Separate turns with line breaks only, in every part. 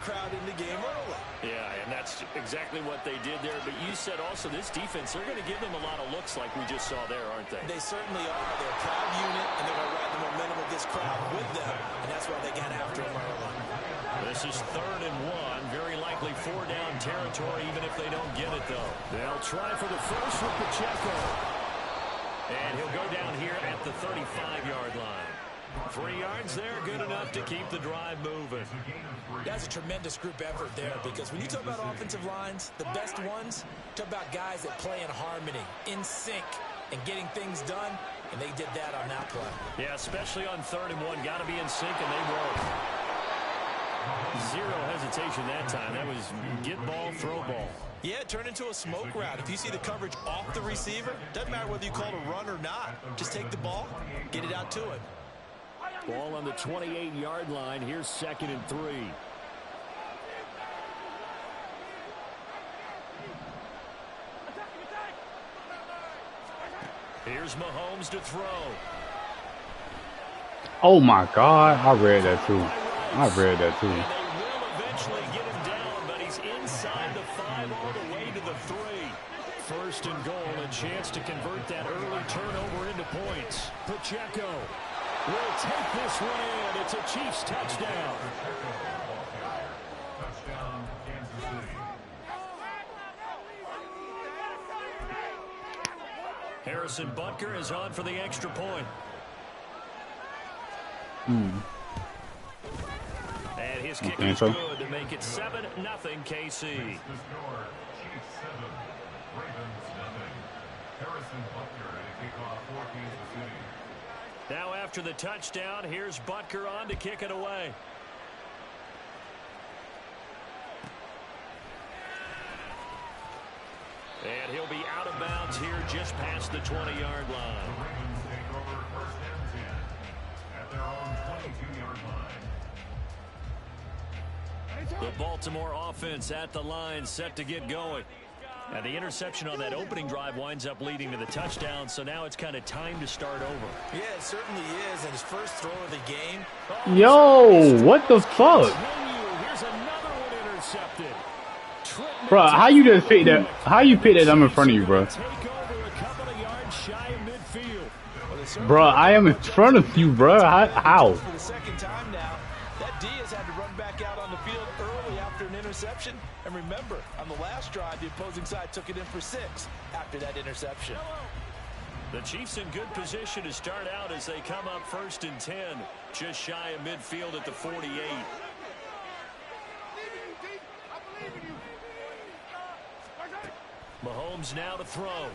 crowd in the game early.
Yeah, and that's exactly what they did there. But you said also this defense, they're going to give them a lot of looks like we just saw there, aren't they?
They certainly are. They're a proud unit, and they're going to ride the momentum of this crowd with them, and that's why they got after them early.
This is 3rd and 1. Very likely 4-down territory, even if they don't get it, though. They'll try for the first with Pacheco. And he'll go down here at the 35-yard line. 3 yards there, good enough to keep the drive moving.
That's a tremendous group effort there, because when you talk about offensive lines, the best ones, talk about guys that play in harmony, in sync, and getting things done, and they did that on that play.
Yeah, especially on 3rd and 1. Got to be in sync, and they were. Zero hesitation that time. That was get ball, throw ball.
Yeah, turn into a smoke route. If you see the coverage off the receiver, doesn't matter whether you call it a run or not. Just take the ball, get it out to him.
Ball on the 28-yard line. Here's 2nd and 3. Here's Mahomes to throw.
Oh, my God. I read that, too. I read that, too.
And they will eventually get him down, but he's inside the 5 all the way to the 3. 1st and goal, a chance to convert that early turnover into points. Pacheco will take this one in. It's a Chiefs touchdown. Harrison Butker is on for the extra point. And his kick is good to make it 7-0 KC. Now after the touchdown, here's Butker on to kick it away. And he'll be out of bounds here just past the 20-yard line. The Baltimore offense at the line, set to get going. And the interception on that opening drive winds up leading to the touchdown, so now it's kind of time to start over.
Yeah, it certainly is, and his first throw of the game.
Yo, what the fuck?
Here's another one intercepted.
Bro, how you just pick that? How you pick that I'm in front of you, bro? Bro, I am in front of you, bro. How?
For the second time now, that Diaz had to run back out on the field early after an interception. And remember, on the last drive, the opposing side took it in for 6 after that interception.
The Chiefs in good position to start out as they come up 1st and 10, just shy of midfield at the 48. Mahomes now to throw.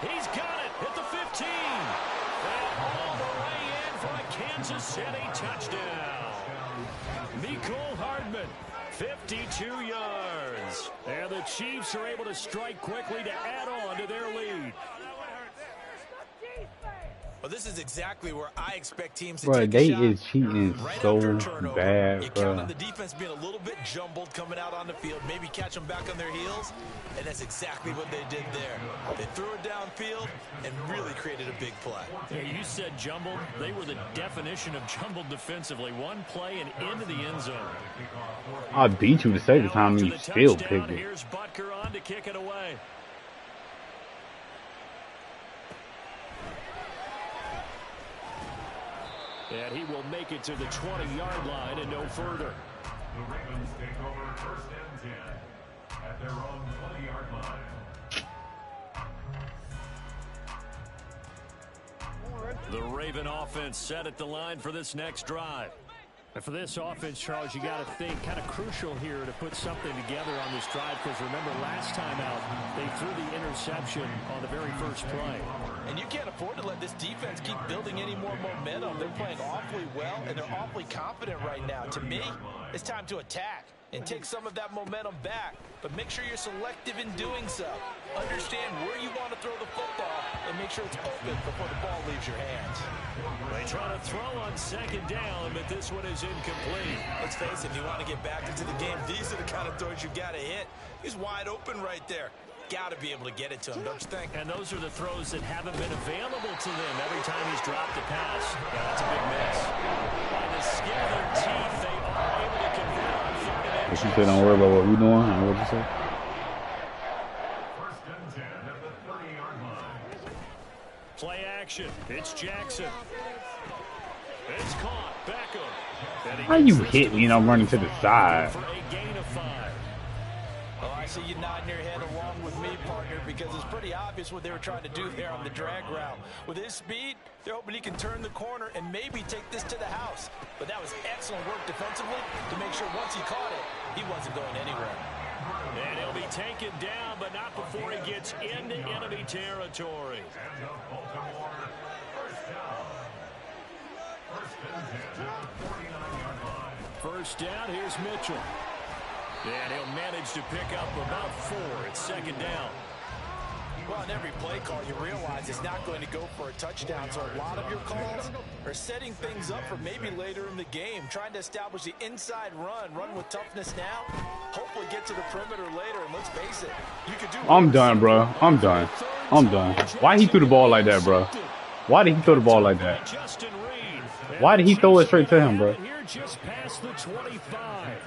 He's got it at the 15. And all the way in for a Kansas City touchdown. Mecole Hardman, 52 yards. And the Chiefs are able to strike quickly to add on to their lead.
Well, this is exactly where I expect teams to
Bro,
take
they
a shot.
is cheating
Right
so
after a turnover,
bad,
you
bro.
count on the defense being a little bit jumbled coming out on the field, maybe catch them back on their heels, and that's exactly what they did there. They threw it downfield and really created a big play.
Yeah, you said jumbled. They were the definition of jumbled defensively. One play and into the end zone.
I beat you the second time and you still picked it.
Here's Butker on to kick it away. And he will make it to the 20-yard line and no further.
The Ravens take over 1st and 10 at their own 20-yard line.
The Raven offense set at the line for this next drive. And for this offense, Charles, you got to think kind of crucial here to put something together on this drive, because remember last time out they threw the interception on the very first play.
And you can't afford to let this defense keep building any more momentum. They're playing awfully well, and they're awfully confident right now. To me, it's time to attack and take some of that momentum back. But make sure you're selective in doing so. Understand where you want to throw the football and make sure it's open before the ball leaves your hands.
They try to throw on 2nd down, but this one is incomplete.
Let's face it, if you want to get back into the game, these are the kind of throws you got to hit. He's wide open right there. got to be able to get it to him, don't you think?
And those are the throws that haven't been available to them every time he's dropped a pass. Yeah, that's a big miss. By the skin of their teeth, they are able to convert on third and
What you say, don't worry about what we doing? And what you say?
First and 10 at the 30-yard line.
play action. It's Jackson. It's caught. Beckham.
How you hit me and I'm running to the side?
For a gain of 5.
Oh, I see you nodding your head along with me, partner, because it's pretty obvious what they were trying to do there on the drag route. With his speed, they're hoping he can turn the corner and maybe take this to the house. But that was excellent work defensively to make sure once he caught it, he wasn't going anywhere.
And he'll be taken down, but not before he gets into enemy territory.
And the Baltimore first down. First and 10 at the 49-yard line.
First down, here's Mitchell. And he'll manage to pick up about 4. It's second down.
Well, in every play call, you realize it's not going to go for a touchdown. So a lot of your calls are setting things up for maybe later in the game, trying to establish the inside run with toughness now, hopefully get to the perimeter later. And let's face it, you could do.
I'm done, bro. I'm done. Why he threw the ball like that, bro? Why did he throw the ball like that?
Justin Reed.
Why did he throw it straight to him, bro?
Here just past the 25.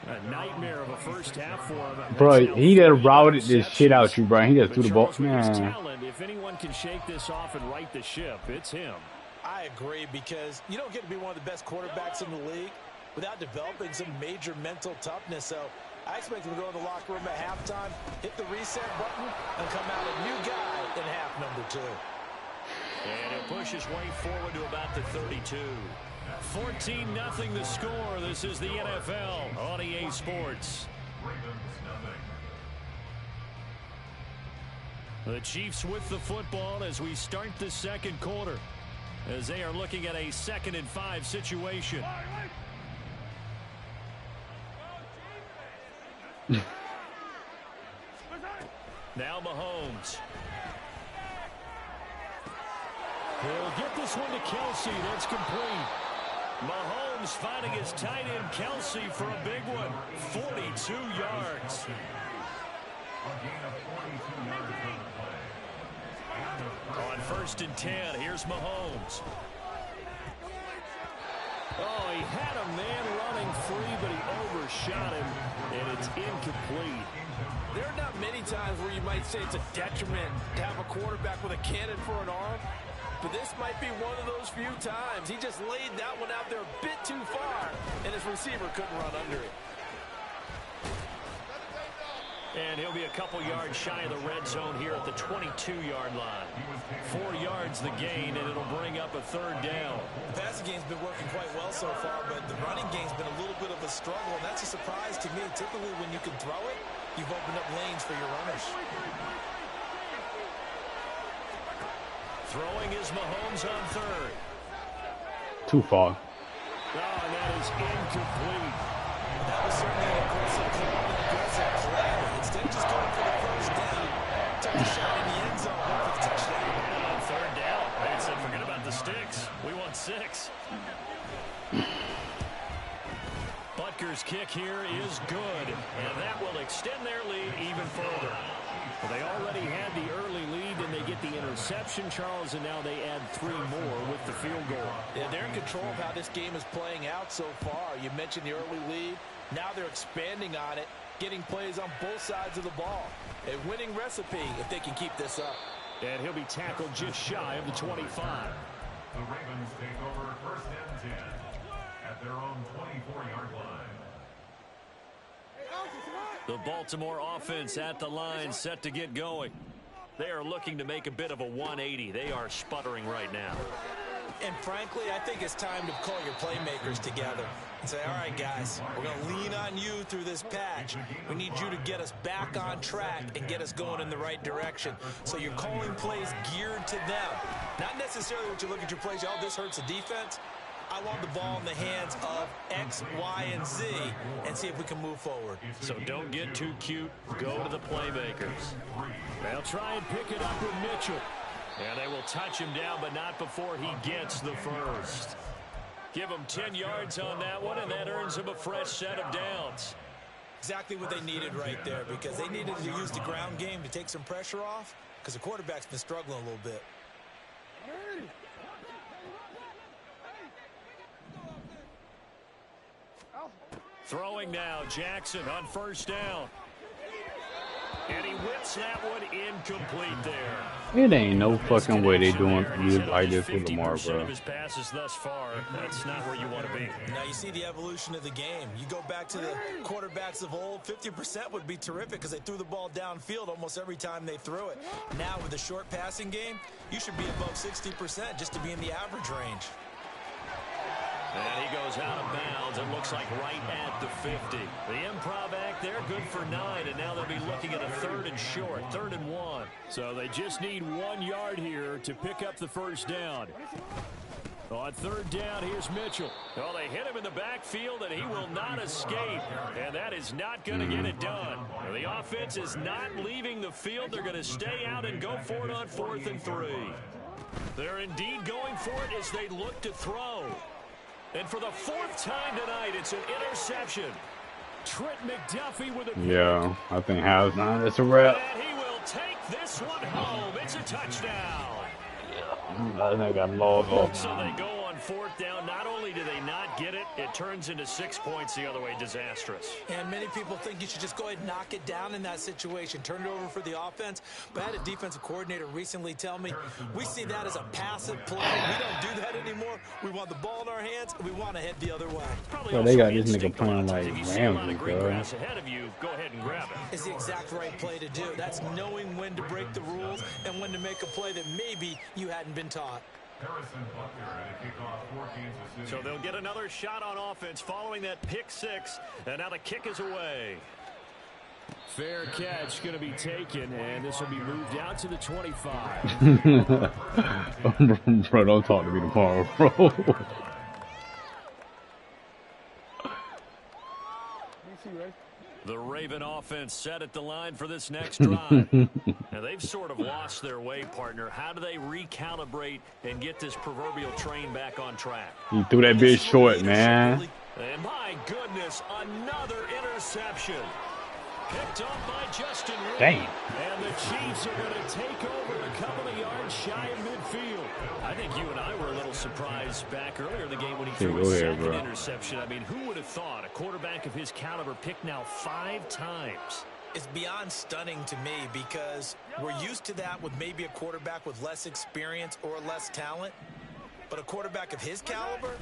A nightmare of a first half for him.
Bro, he just routed this shit out you, bro. He just threw the ball.
Man.
Man.
If anyone can shake this off and right the ship, it's him.
I agree, because you don't get to be one of the best quarterbacks in the league without developing some major mental toughness. So I expect him to go in the locker room at halftime, hit the reset button, and come out a new guy in half number 2.
And he'll push his way forward to about the 32. 14-0 the score. This is the NFL on EA Sports. The Chiefs with the football as we start the second quarter, as they are looking at a 2nd and 5 situation. Now Mahomes. He'll get this one to Kelsey. That's complete. Mahomes finding his tight end Kelsey for a big one. 42 yards. On 1st and 10, here's Mahomes. Oh, he had a man running free, but he overshot him, and it's incomplete.
There are not many times where you might say it's a detriment to have a quarterback with a cannon for an arm, but this might be one of those few times. He just laid that one out there a bit too far, and his receiver couldn't run under it.
And he'll be a couple yards shy of the red zone here at the 22-yard line. 4 yards the gain, and it'll bring up a 3rd down.
The passing game's been working quite well so far, but the running game's been a little bit of a struggle, and that's a surprise to me. Typically, when you can throw it, you've opened up lanes for your runners.
Throwing is Mahomes on 3rd.
Too far.
Oh, and that is incomplete.
That was certainly an aggressive call and aggressive play. Instead of just going for the first down, took a shot in the end zone, went for the touchdown.
And on 3rd down, they said, forget about the sticks. We want 6. Butker's kick here is good, and that will extend their lead even further. Well, they already had the early lead, and they get the interception, Charles, and now they add 3 more with the field goal.
Yeah, they're in control of how this game is playing out so far. You mentioned the early lead. Now they're expanding on it, getting plays on both sides of the ball. A winning recipe if they can keep this up.
And he'll be tackled just shy of the 25.
The Ravens take over 1st and 10 at their own 24-yard line.
The Baltimore offense at the line, set to get going. They are looking to make a bit of a 180. They are sputtering right now.
And frankly, I think it's time to call your playmakers together and say, all right, guys, we're going to lean on you through this patch. We need you to get us back on track and get us going in the right direction. So you're calling plays geared to them. Not necessarily what you look at your plays, oh, this hurts the defense. I want the ball in the hands of X, Y, and Z and see if we can move forward.
So don't get too cute. Go to the playmakers. They'll try and pick it up with Mitchell. And they will touch him down, but not before he gets the first. Give him 10 yards on that one, and that earns him a fresh set of downs.
Exactly what they needed right there, because they needed to use the ground game to take some pressure off, because the quarterback's been struggling a little bit.
Throwing now, Jackson on first down. And he whips that one incomplete there.
It ain't no fucking way they doing music like this with Lamar,
50%
bro.
of his passes thus far. That's not where you want to be.
Now you see the evolution of the game. You go back to the quarterbacks of old, 50% would be terrific because they threw the ball downfield almost every time they threw it. Now with the short passing game, you should be above 60% just to be in the average range.
And he goes out of bounds. It looks like right at the 50. The improv act there, good for 9, and now they'll be looking at a 3rd and short, 3rd and 1. So they just need 1 yard here to pick up the first down. On 3rd down, here's Mitchell. Well, they hit him in the backfield, and he will not escape. And that is not going to get it done. The offense is not leaving the field. They're going to stay out and go for it on 4th and 3. They're indeed going for it as they look to throw. And for the 4th time tonight, it's an interception. Trent McDuffie with a...
Yeah, I think half nine. It's a wrap.
And he will take this one home. It's a touchdown.
I think I logged off.
So they go on 4th down. Not only do they not get it, it turns into 6 points the other way. Disastrous.
And many people think you should just go ahead and knock it down in that situation. Turn it over for the offense. But I had a defensive coordinator recently tell me, we see that as a passive play. We don't do that anymore. We want the ball in our hands, and we want to head the other way.
Bro, they got this nigga playing like Ramsey, bro.
Ahead of you, go ahead and grab it.
It's the exact right play to do. That's knowing when to break the rules and when to make a play that maybe you hadn't been taught.
Harrison Butker at a kickoff for Kansas City.
So they'll get another shot on offense following that pick 6, and now the kick is away. Fair catch going to be taken, and this will be moved out to the 25.
Bro, don't talk to me tomorrow, bro.
The Raven offense set at the line for this next drive. Now, they've sort of lost their way, partner. How do they recalibrate and get this proverbial train back on track?
You threw that bitch short, man.
And my goodness, another interception. Picked up by Justin Reed.
Damn.
And the Chiefs are going to take over a couple of yards shy of midfield. I think you and I were a little surprised back earlier in the game when he threw his second interception. I mean, who would have thought a quarterback of his caliber picked now 5 times?
It's beyond stunning to me because we're used to that with maybe a quarterback with less experience or less talent. But a quarterback of his caliber,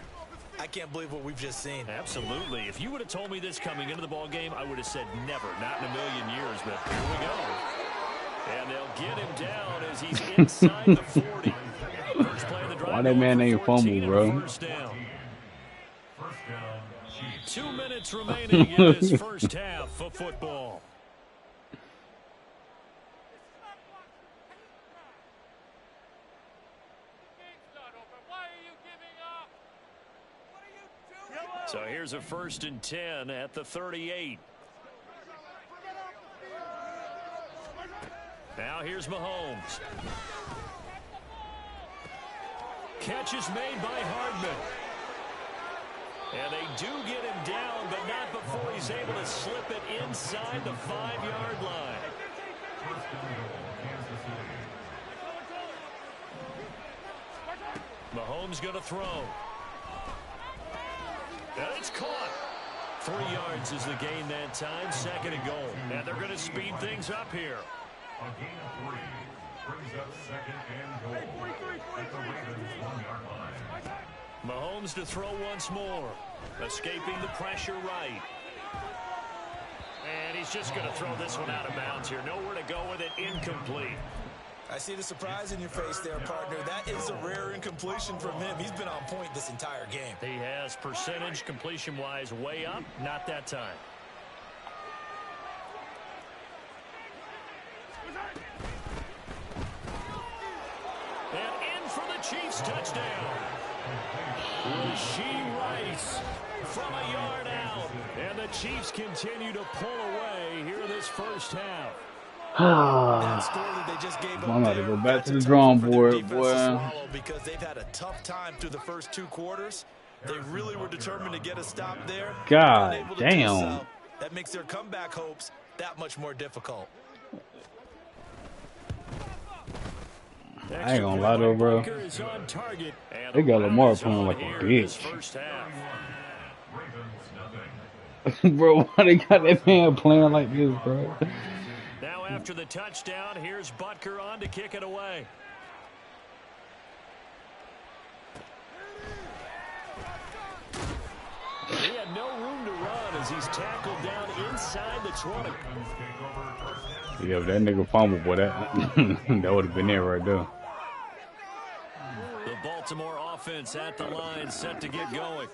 I can't believe what we've just seen.
Absolutely. If you would have told me this coming into the ball game, I would have said never, not in a million years. But here we go. And they'll get him down as he's inside the 40. First play of the drive.
Why that man ain't fumble, bro?
First down. 2 minutes remaining in this first half of football. So here's a 1st and 10 at the 38. Now here's Mahomes. Catch is made by Hardman. And they do get him down, but not before he's able to slip it inside the 5-yard line. Mahomes going to throw. And it's caught. 3 yards is the gain that time. 2nd and goal. And they're going to speed things up here.
A gain of 3 brings up 2nd and goal at the Ravens 1-yard line.
Mahomes to throw once more. Escaping the pressure right. And he's just going to throw this one out of bounds here. Nowhere to go with it. Incomplete.
I see the surprise in your face there, partner. That is a rare incompletion from him. He's been on point this entire game.
He has percentage completion-wise way up. Not that time. And in for the Chiefs touchdown. Rashee Rice from a yard out. And the Chiefs continue to pull away here in this first half.
That story they just gave up
I'm about to
there,
go back to the
that's
drawing
tough for their
board,
defense
boy.
to swallow because they've had a tough time through the first 2 quarters. They really were determined to get a stop there.
God
Unable to do
damn.
so. That makes their comeback hopes that much more difficult.
I ain't gonna lie though, bro. They got Lamar playing like a bitch. Bro, why they got that man playing like this, bro?
Now after the touchdown, here's Butker on to kick it away. He had no room to run as he's tackled down inside the 20.
Yeah, if that nigga fumble, boy, that would have been there right there.
The Baltimore offense at the line, set to get going.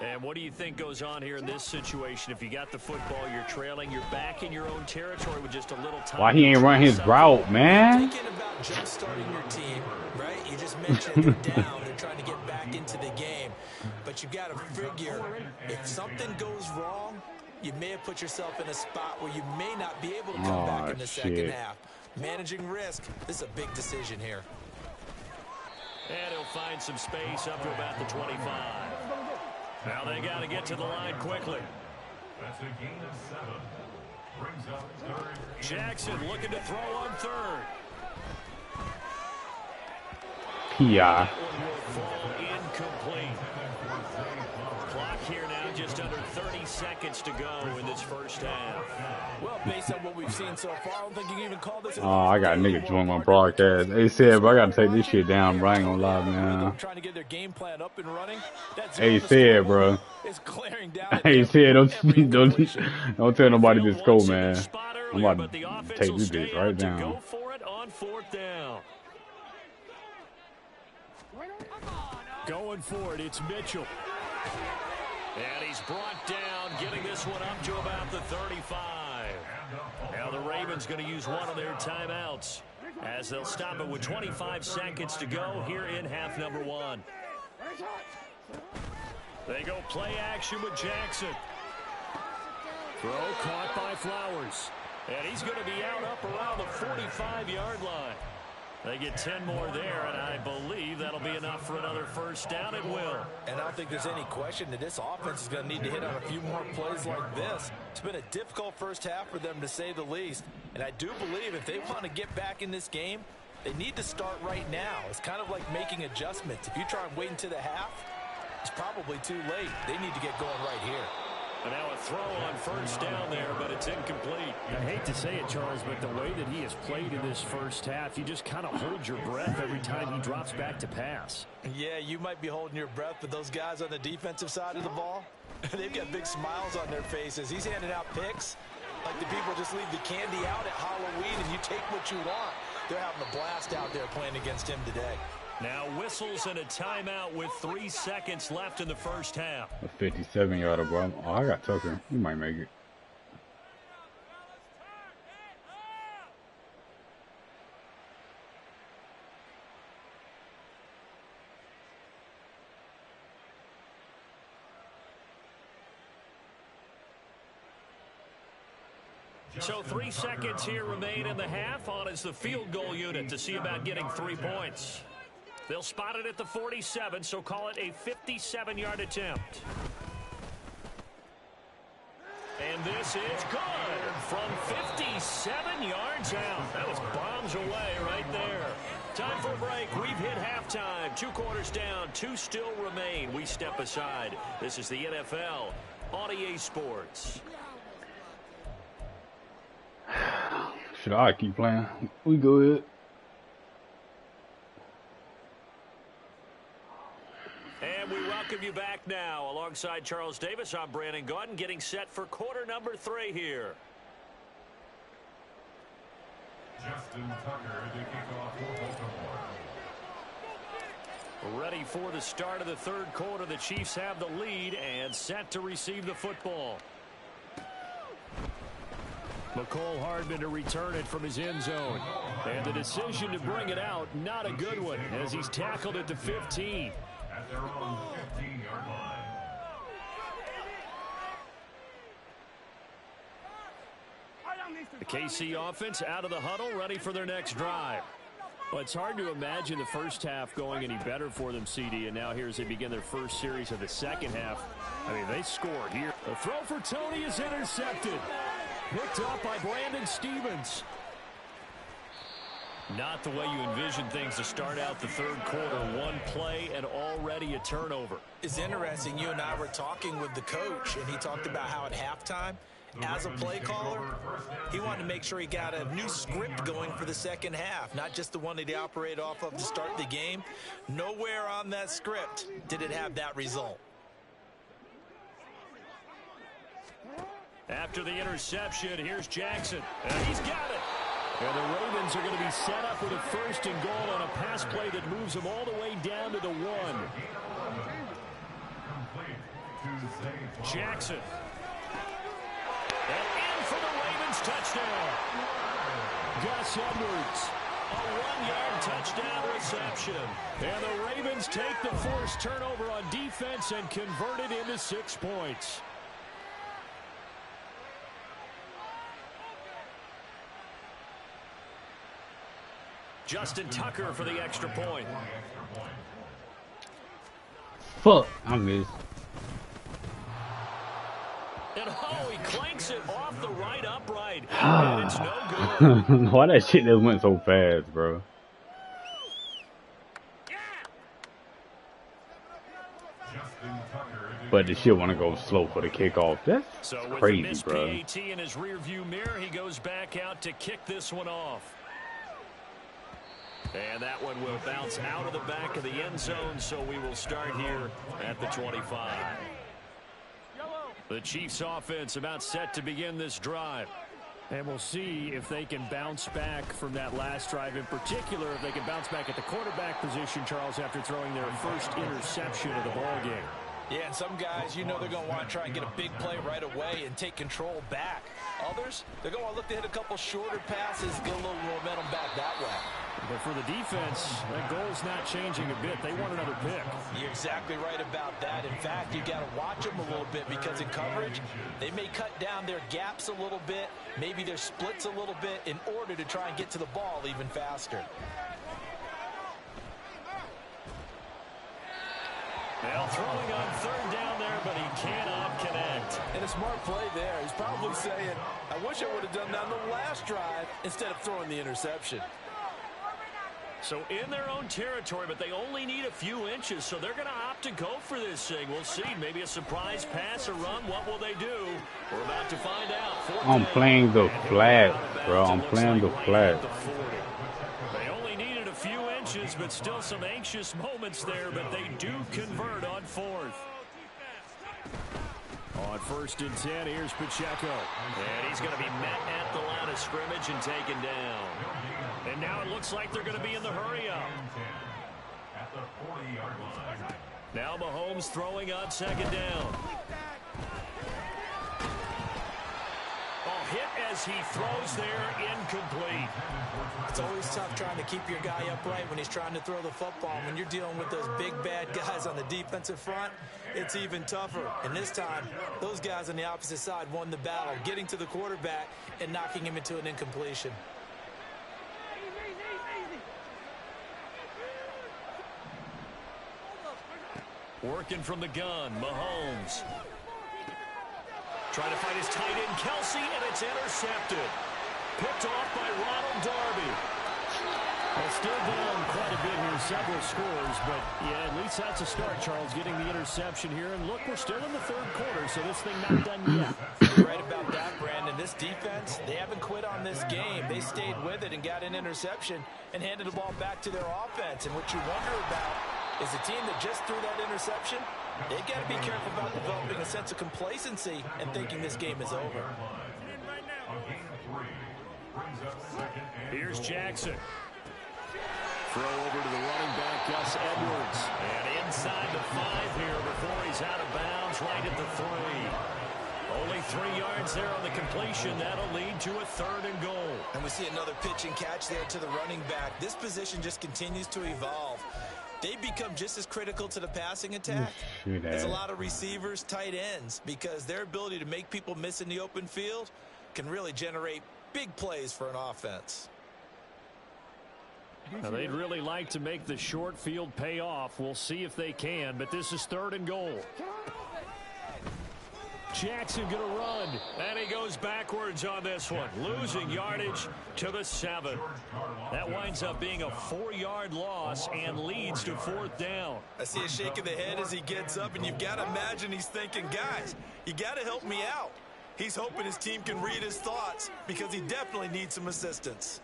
And what do you think goes on here in this situation? If you got the football, you're trailing, you're back in your own territory with just a little time.
Why he ain't run his route, man?
Thinking about jump-starting your team, right? You just mentioned they're down. They're trying to get back into the game. But you got to figure, if something goes wrong, you may have put yourself in a spot where you may not be able to come back in the second half. Managing risk, this is a big decision here.
And he'll find some space up to about the 25. Now they got to get to the line quickly.
That's a gain of 7. Brings up third.
Jackson looking to throw on third.
P.I.
That one will fall incomplete. Clock here now, just under 30 seconds to go in this first half.
Well, based on what we've seen so far, I don't think you can even call this.
Oh, I got a nigga join my broadcast. They said, bro, I gotta take this shit down, bro. I ain't gonna lie, man.
Trying to get their game plan up and running.
Hey, said, bro.
It's glaring down.
Hey, said, don't tell nobody this score, man. I'm about to take this bitch right down.
Go for it on fourth down. Going for it, it's Mitchell. And he's brought down, getting this one up to about the 35. Now the Ravens going to use one of their timeouts as they'll stop it with 25 seconds to go here in half number 1. They go play action with Jackson. Throw caught by Flowers. And he's going to be out up around the 45-yard line. They get 10 more there, and I believe that'll be enough for another first down. It will.
And I don't think there's any question that this offense is going to need to hit on a few more plays like this. It's been a difficult first half for them, to say the least. And I do believe if they want to get back in this game, they need to start right now. It's kind of like making adjustments. If you try and wait until the half, it's probably too late. They need to get going right here.
And now a throw on first down there, but it's incomplete.
I hate to say it, Charles, but the way that he has played in this first half, you just kind of hold your breath every time he drops back to pass.
Yeah, you might be holding your breath, but those guys on the defensive side of the ball, they've got big smiles on their faces. He's handing out picks like the people just leave the candy out at Halloween and you take what you want. They're having a blast out there playing against him today.
Now whistles and a timeout with 3 seconds left in the first half.
A 57-yarder, bro. Oh, I got Tucker. He might make it.
So 3 seconds here remain in the half. On is the field goal unit to see about getting 3 points. They'll spot it at the 47, so call it a 57-yard attempt. And this is good from 57 yards out. That was bombs away right there. Time for a break. We've hit halftime. 2 quarters down. 2 still remain. We step aside. This is the NFL on EA Sports.
Should I keep playing? We go ahead.
And we welcome you back now. Alongside Charles Davis, I'm Brandon Gaudin, getting set for quarter number 3 here.
Justin Tucker to kick off for Baltimore.
Ready for the start of the third quarter. The Chiefs have the lead and set to receive the football.
McCole Hardman to return it from his end zone. And the decision to bring it out, not a good one, as he's tackled at the 15.
At their own 15-yard line.
The KC offense out of the huddle, ready for their next drive. Well, it's hard to imagine the first half going any better for them, CD, and now here as they begin their first series of the second half. I mean, they scored here. The throw for Tony is intercepted. Picked up by Brandon Stephens. Not the way you envision things to start out the third quarter. One play and already a turnover.
It's interesting. You and I were talking with the coach, and he talked about how at halftime, as a play caller, he wanted to make sure he got a new script going for the second half, not just the one that he operated off of to start the game. Nowhere on that script did it have that result.
After the interception, here's Jackson. And he's got it. And the Ravens are going to be set up with a first and goal on a pass play that moves them all the way down to the 1. Jackson. And in for the Ravens touchdown. Gus Edwards. A 1-yard touchdown reception. And the Ravens take the forced turnover on defense and convert it into 6 points. Justin Tucker for the extra point.
Fuck, I missed.
And oh, he clanks it off the right upright. And it's no good.
Why that shit just went so fast, bro? But the shit want to go slow for the kickoff. That's crazy,
with the
bro.
PAT in his rearview mirror, he goes back out to kick this one off. And that one will bounce out of the back of the end zone, so we will start here at the 25. The Chiefs offense about set to begin this drive. And we'll see if they can bounce back from that last drive in particular, if they can bounce back at the quarterback position, Charles, after throwing their first interception of the ball game.
Yeah, and some guys, you know they're going to want to try and get a big play right away and take control back. Others, they're going to want to look to hit a couple shorter passes, get a little momentum back that way.
But for the defense, that goal's not changing a bit. They want another pick.
You're exactly right about that. In fact, you got to watch them a little bit because in coverage, they may cut down their gaps a little bit, maybe their splits a little bit in order to try and get to the ball even faster.
Well, throwing on third down there, but he cannot connect.
And a smart play there. He's probably saying, I wish I would have done that on the last drive instead of throwing the interception.
So in their own territory, but they only need a few inches, so they're going to opt to go for this thing. We'll see. Maybe a surprise pass or run. What will they do? We're about to find out.
I'm playing the flat, bro. I'm playing the flat.
They only needed a few inches, but still some anxious moments there, but they do convert on fourth. On 1st and 10, here's Pacheco. And he's going to be met at the line of scrimmage and taken down. And now it looks like they're going to be in the hurry-up. Now Mahomes throwing on 2nd down. Hit as he throws there, incomplete.
It's always tough trying to keep your guy upright when he's trying to throw the football. When you're dealing with those big, bad guys on the defensive front, it's even tougher. And this time, those guys on the opposite side won the battle, getting to the quarterback and knocking him into an incompletion.
Working from the gun, Mahomes. Trying to find his tight end, Kelsey, and it's intercepted. Picked off by Ronald Darby. Well, still down quite a bit here, several scores, but yeah, at least that's a start, Charles, getting the interception here. And look, we're still in the third quarter, so this thing not done yet.
You're right about that, Brandon. This defense, they haven't quit on this game. They stayed with it and got an interception and handed the ball back to their offense. And what you wonder about is the team that just threw that interception, they got to be careful about developing a sense of complacency and thinking this game is over.
Here's Jackson. Throw over to the running back, Gus Edwards. And inside the 5 here before he's out of bounds, right at the 3. Only 3 yards there on the completion. That'll lead to a 3rd and goal.
And we see another pitch and catch there to the running back. This position just continues to evolve. They become just as critical to the passing attack as a lot of receivers, tight ends, because their ability to make people miss in the open field can really generate big plays for an offense.
Now, they'd really like to make the short field pay off. We'll see if they can, but this is 3rd and goal. Jackson going to run, and he goes backwards on this one, losing yardage to the 7. That winds up being a 4-yard loss and leads to 4th down.
I see a shake of the head as he gets up, and you've got to imagine he's thinking, guys, you got to help me out. He's hoping his team can read his thoughts because he definitely needs some assistance.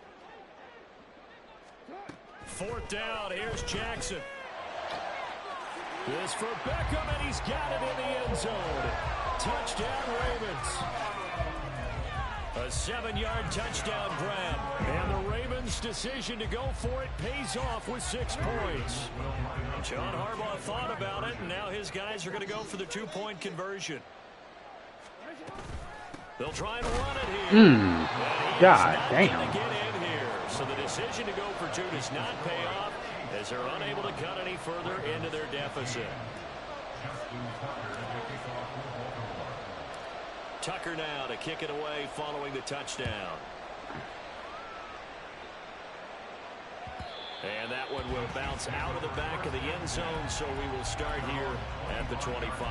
4th down, here's Jackson. This for Beckham, and he's got it in the end zone. Touchdown, Ravens. A 7-yard touchdown grab. And the Ravens' decision to go for it pays off with 6 points. John Harbaugh thought about it, and now his guys are going to go for the 2-point conversion. They'll try and run it here.
God damn.
Get in here. So the decision to go for 2 does not pay off as they're unable to cut any further into their deficit. Tucker now to kick it away following the touchdown. And that one will bounce out of the back of the end zone, so we will start here at the 25.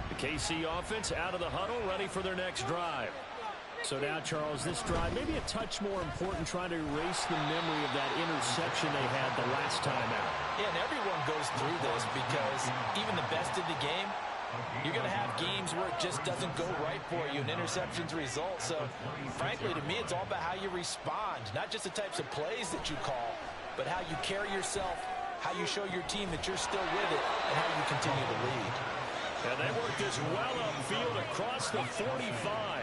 The KC offense out of the huddle, ready for their next drive. So now, Charles, this drive maybe a touch more important, trying to erase the memory of that interception they had the last time out.
Yeah, and everyone goes through this because even the best of the game, you're going to have games where it just doesn't go right for you, and interceptions result. So, frankly, to me, it's all about how you respond, not just the types of plays that you call, but how you carry yourself, how you show your team that you're still with it, and how you continue to lead.
And they work this well upfield across the 45.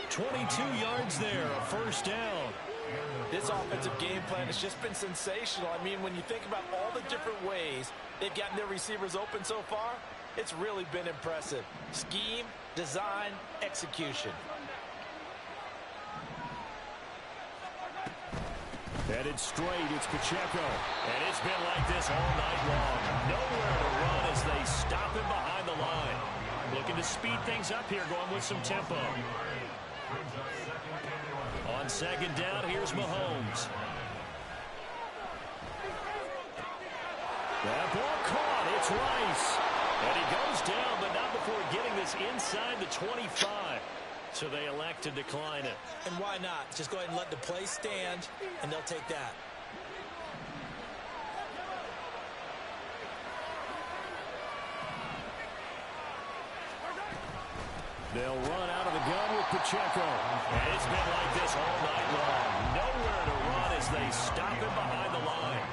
22 yards there, a 1st down.
This offensive game plan has just been sensational. I mean, when you think about all the different ways they've gotten their receivers open so far, it's really been impressive. Scheme, design, execution.
Headed straight, it's Pacheco. And it's been like this all night long. Nowhere to run as they stop him behind the line. Looking to speed things up here, going with some tempo. On 2nd down, here's Mahomes. That ball caught. It's Rice. And he goes down, but not before getting this inside the 25. So they elect to decline it.
And why not? Just go ahead and let the play stand, and they'll take that.
They'll run out of the gun with Pacheco. And it's been like this all night long. Nowhere to run as they stop him behind the line.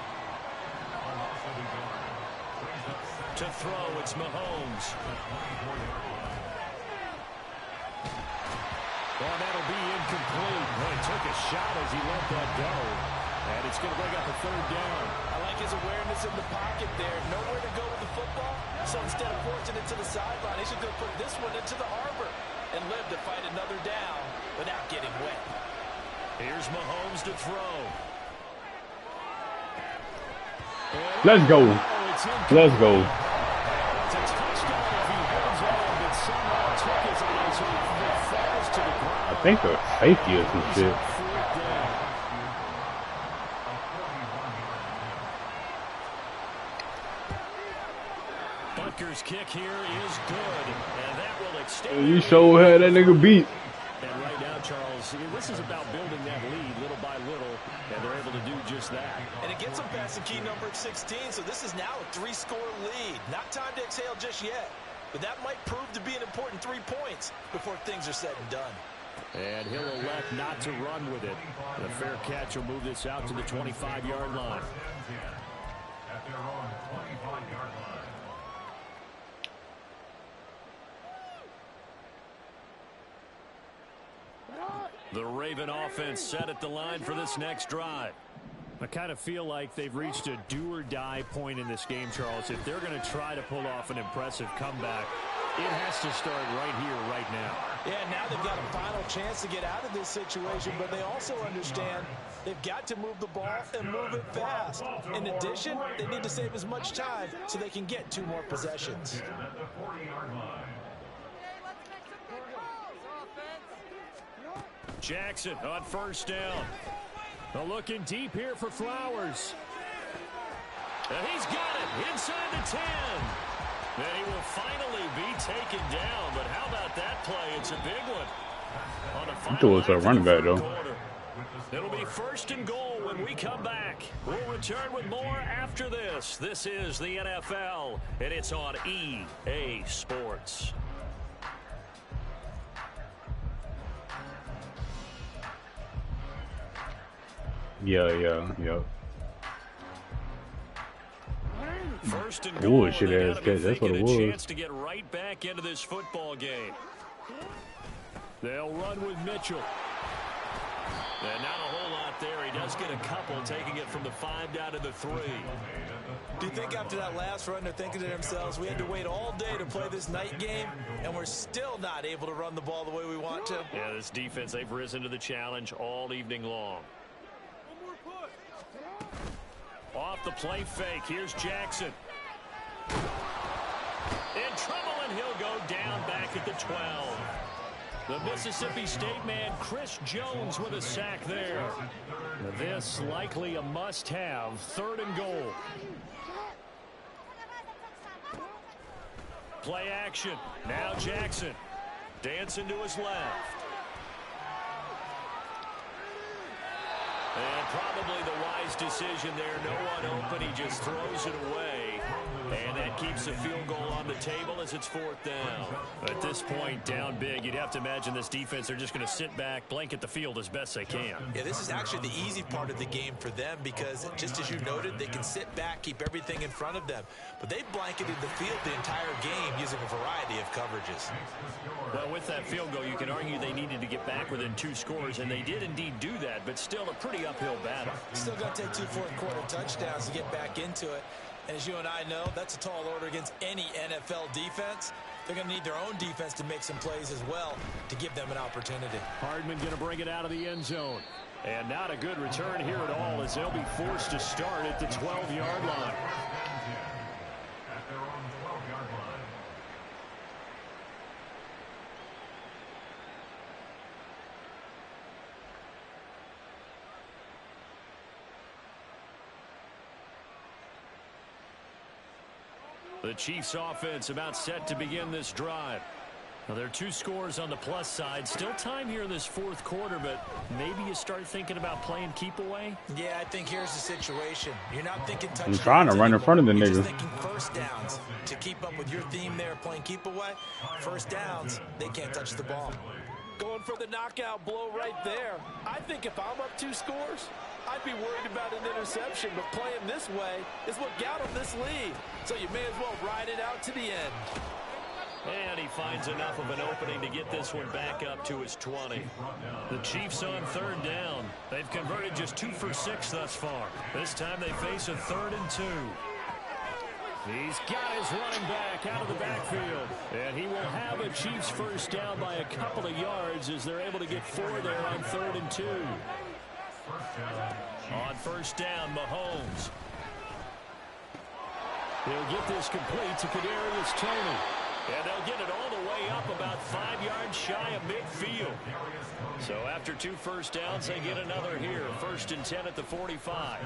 To throw, it's Mahomes. Well, that'll be incomplete. Well, he took a shot as he let that go. And it's going to bring up a 3rd down.
I like his awareness in the pocket there. Nowhere to go with the football. So instead of forcing it to the sideline, he's just going to put this one into the harbor and live to fight another down without getting wet.
Here's Mahomes to throw.
Let's go. Let's go.
It's a touchdown if he holds on, but somehow took his eyes off the falls to the ground.
I think they're safety or some shit.
Butker's kick here is good, and that will extend.
You sure had that nigga beat.
And right now, Charles, this is about building that lead little by little, and they're able to do just that.
And it gets them past the key number of 16, so this is now a 3-score lead. Not time to exhale just yet, but that might prove to be an important 3 points before things are said and done.
And he'll elect not to run with it. The fair catch will move this out to the 25-yard line.
At their own 25-yard line.
The Raven offense set at the line for this next drive. I kind of feel like they've reached a do-or-die point in this game, Charles. If they're going to try to pull off an impressive comeback, it has to start right here, right now.
Yeah, now they've got a final chance to get out of this situation, but they also understand they've got to move the ball and move it fast. In addition, they need to save as much time so they can get 2 more possessions.
At the 40-yard line.
Jackson on first down. Well, looking deep here for Flowers. And he's got it inside the 10. And he will finally be taken down. But how about that play? It's a big one. On the
I thought it was a running back, though.
It'll be first and goal when we come back. We'll return with more after this. This is the NFL, and it's on EA Sports.
Yeah.
First and
Ooh,
goal.
shit
They
ass
gotta be
catch. That's what it
thinking a
was.
chance to get right back into this football game. They'll run with Mitchell. And not a whole lot there. He does get a couple, taking it from the 5 down to the 3.
Do you think after that last run they're thinking to themselves, we had to wait all day to play this night game, and we're still not able to run the ball the way we want to?
Yeah, this defense, they've risen to the challenge all evening long. Off the play fake, here's Jackson. In trouble, and he'll go down back at the 12. The Mississippi State man, Chris Jones, with a sack there. This likely a must-have, 3rd and goal. Play action. Now Jackson. Dancing to his left. And probably the wise decision there. No one open. He just throws it away. And that keeps the field goal on the table as it's 4th down. At this point, down big, you'd have to imagine this defense, they're just going to sit back, blanket the field as best they can.
Yeah, this is actually the easy part of the game for them because, just as you noted, they can sit back, keep everything in front of them. But they blanketed the field the entire game using a variety of coverages.
Well, with that field goal, you can argue they needed to get back within 2 scores, and they did indeed do that, but still a pretty uphill battle.
Still going to take 2 fourth-quarter touchdowns to get back into it. And as you and I know, that's a tall order against any NFL defense. They're going to need their own defense to make some plays as well to give them an opportunity.
Hardman going to bring it out of the end zone. And not a good return here at all as they'll be forced to start at the 12-yard line.
At their own 12-yard line.
The Chiefs offense about set to begin this drive. Now, there are 2 scores on the plus side. Still time here in this 4th quarter, but maybe you start thinking about playing keep away.
Yeah, I think here's the situation. You're not thinking touchdowns.
I'm trying to run in front of the
You're
niggas.
just thinking first downs. To keep up with your theme there, playing keep away, first downs, they can't touch the ball. Going for the knockout blow right there. I think if I'm up 2 scores, I'd be worried about an interception, but playing this way is what got him this lead. So you may as well ride it out to the end.
And he finds enough of an opening to get this one back up to his 20. The Chiefs on 3rd down. They've converted just 2 for 6 thus far. This time they face a 3rd and 2. He's got his running back out of the backfield. And he will have a Chiefs first down by a couple of yards as they're able to get 4 there on 3rd and 2. On first down, Mahomes. He'll get this complete to Kadarius Toney. And they'll get it all the way up about 5 yards shy of midfield. So after 2 first downs, they get another here. 1st and 10 at the 45.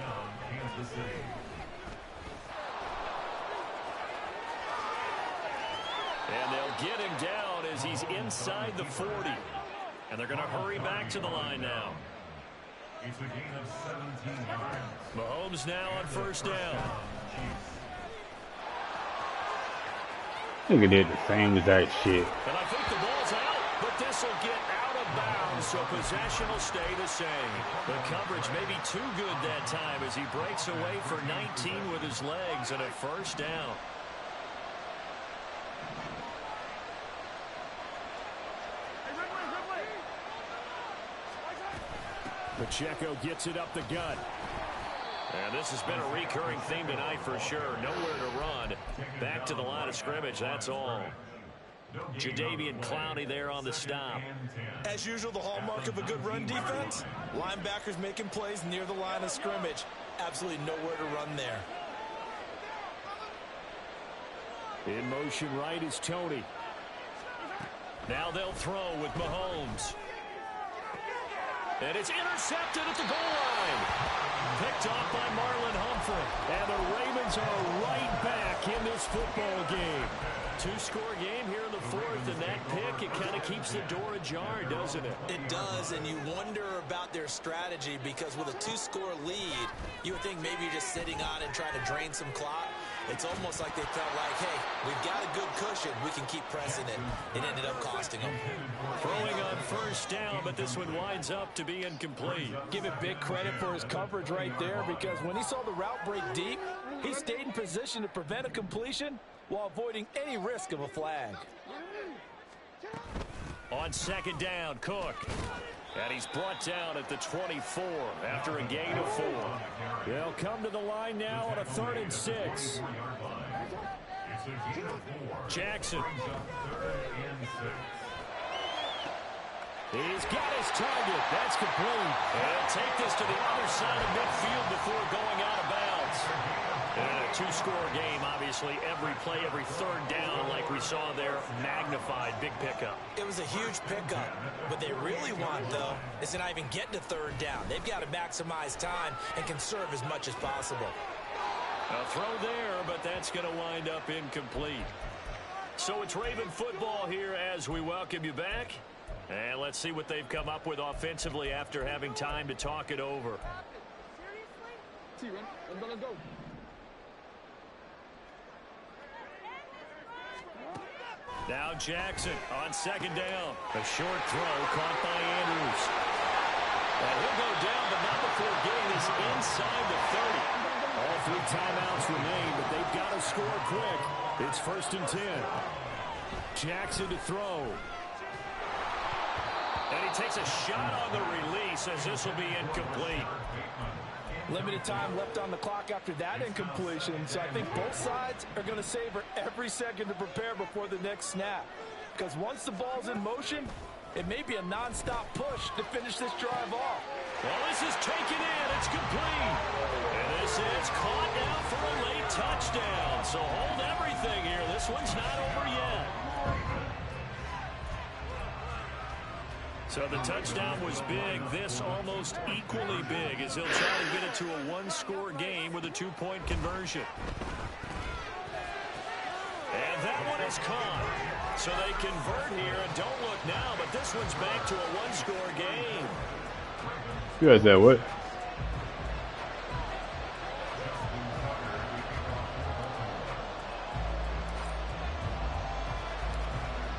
And they'll get him down as he's inside the 40. And they're going to hurry back to the line now.
It's a gain of 17 yards.
Mahomes now on first down.
Look at that, the same exact shit.
And I think the ball's out, but this will get out of bounds, so possession will stay the same. The coverage may be too good that time as he breaks away for 19 with his legs and a first down. Pacheco gets it up the gut. And this has been a recurring theme tonight for sure. Nowhere to run. Back to the line of scrimmage, that's all. Jadeveon Clowney there on the stop.
As usual, the hallmark of a good run defense, linebackers making plays near the line of scrimmage. Absolutely nowhere to run there.
In motion right is Toney. Now they'll throw with Mahomes. And it's intercepted at the goal line. Picked off by Marlon Humphrey. And the Ravens are right back in this football game. Two-score game here in the fourth, and that pick, it kind of keeps the door ajar, doesn't it?
It does, and you wonder about their strategy because with a two-score lead, you would think maybe you're just sitting on and trying to drain some clock. It's almost like they felt like, hey, we've got a good cushion. We can keep pressing it. It ended up costing them.
Throwing on first down, but this one winds up to be incomplete.
Give it big credit for his coverage right there because when he saw the route break deep, he stayed in position to prevent a completion while avoiding any risk of a flag.
On second down, Cook. And he's brought down at the 24 after a gain of 4. They'll come to the line now on a 3rd and 6. Jackson. He's got his target. That's complete. He'll take this to the other side of midfield before going out of bounds. And a two-score game, obviously. Every play, every third down, like we saw there, magnified. Big pickup.
It was a huge pickup. What they really want, though, is to not even get to third down. They've got to maximize time and conserve as much as possible.
A throw there, but that's going to wind up incomplete. So it's Raven football here as we welcome you back. And let's see what they've come up with offensively after having time to talk it over. Now Jackson on second down. A short throw caught by Andrews. And he'll go down, but not before getting this inside the 30. All 3 timeouts remain, but they've got to score quick. It's 1st and 10. Jackson to throw. And he takes a shot on the release as this will be incomplete.
Limited time left on the clock after that incompletion, so I think both sides are going to savor every second to prepare before the next snap. Because once the ball's in motion, it may be a non-stop push to finish this drive off.
Well, this is taken in. It's complete. And this is caught now for a late touchdown. So hold everything here. This one's not over yet. So the touchdown was big. This almost equally big as he'll try to get it to a one-score game with a 2-point conversion. And that one is caught. So they convert here, and don't look now, but this one's back to a one-score game.
You guys that what?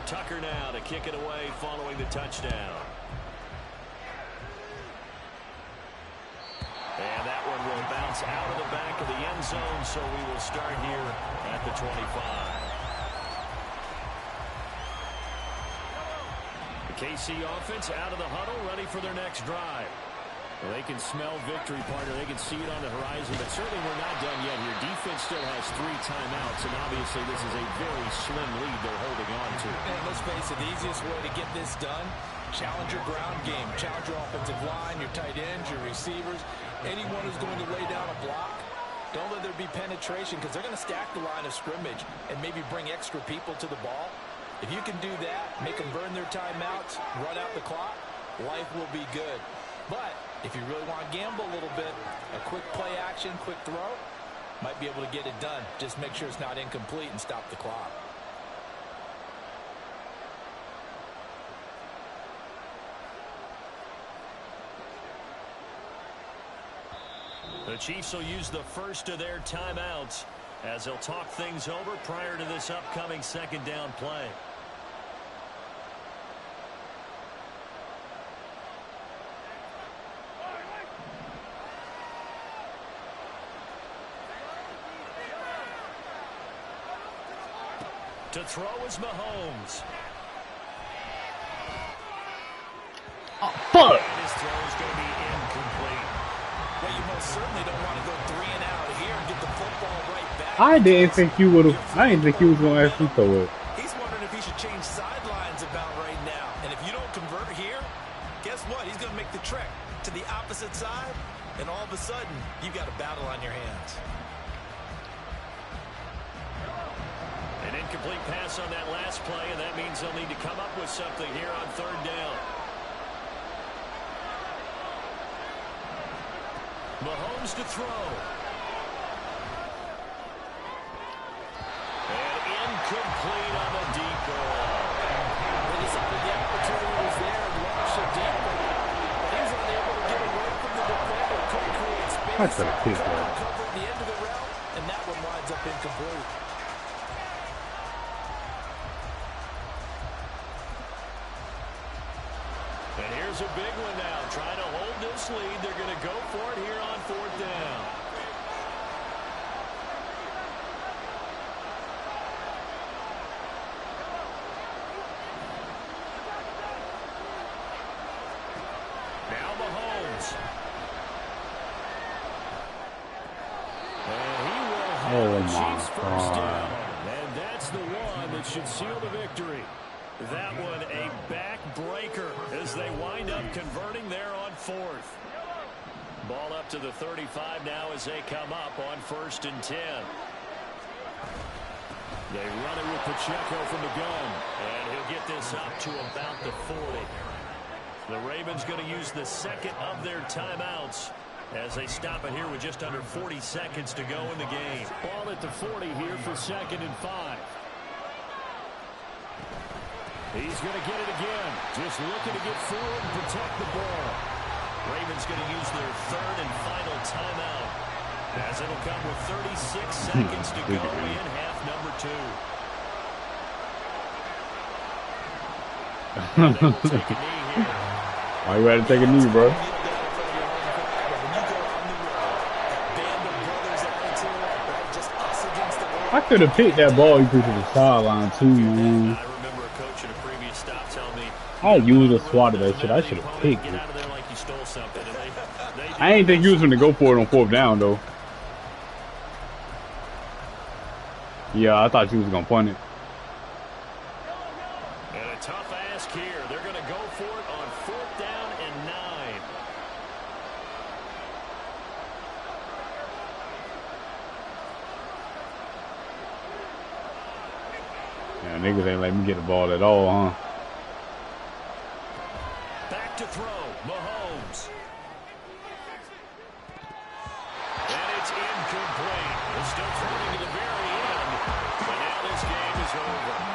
Tucker now to kick it away following the touchdown. And that one will bounce out of the back of the end zone, so we will start here at the 25. The KC offense out of the huddle, ready for their next drive. Well, they can smell victory, partner. They can see it on the horizon, but certainly we're not done yet here. Defense still has 3 timeouts, and obviously this is a very slim lead they're holding on to.
And let's face it, the easiest way to get this done, challenge your ground game, challenge your offensive line, your tight ends, your receivers, anyone who's going to lay down a block. Don't let there be penetration because they're going to stack the line of scrimmage and maybe bring extra people to the ball. If you can do that, make them burn their timeouts, run out the clock, life will be good. But if you really want to gamble a little bit, a quick play action, quick throw, might be able to get it done. Just make sure it's not incomplete and stop the clock.
The Chiefs will use the first of their timeouts as they'll talk things over prior to this upcoming second down play. To throw is Mahomes.
Oh, fuck!
And his throw is going to be incomplete.
Well, you most certainly don't want to go 3 and out here and get the football right back.
I didn't think you would have. I didn't think he was gonna actually throw it.
He's wondering if he should change sidelines about right now. And if you don't convert here, guess what? He's going to make the trek to the opposite side, and all of a sudden, you've got a battle on your hands.
An incomplete pass on that last play, and that means they'll need to come up with something here on third down.
Mahomes to throw. And incomplete on the deep ball.
They decided the opportunity was there and launched it deep, but he was unable to get away from the defender. Couldn't create space.
I could have picked that.
Covered the end of the route, and that one winds up incomplete.
And here's a big one now. Trying to hold this lead. They're going to go for it here on 4th down. Now Mahomes. And he will have the Chiefs first down. And that's the one that should seal the victory. That one a back-breaker as they wind up converting there on 4th. Ball up to the 35 now as they come up on 1st and 10. They run it with Pacheco from the gun. And he'll get this up to about the 40. The Ravens going to use the second of their timeouts as they stop it here with just under 40 seconds to go in the game. Ball at the 40 here for 2nd and 5. He's going to get it again. Just looking to get forward and protect the ball. Ravens going to use their 3rd and final timeout as it'll come with 36 seconds to go in half number 2. They will take a knee here.
Why you had to take a knee, bro? I could have picked that ball you threw to the sideline too, man. I used a swat of that shit. I should have picked it. I ain't think you was going to go for it on 4th down, though. Yeah, I thought you was going to punt it.
And a tough ask here. They're going to go for it on 4th down and 9.
Yeah, niggas ain't let me get the ball at all, huh?
Back to throw, Mahomes. And it's incomplete. They're still throwing to the very end. But now this game is over.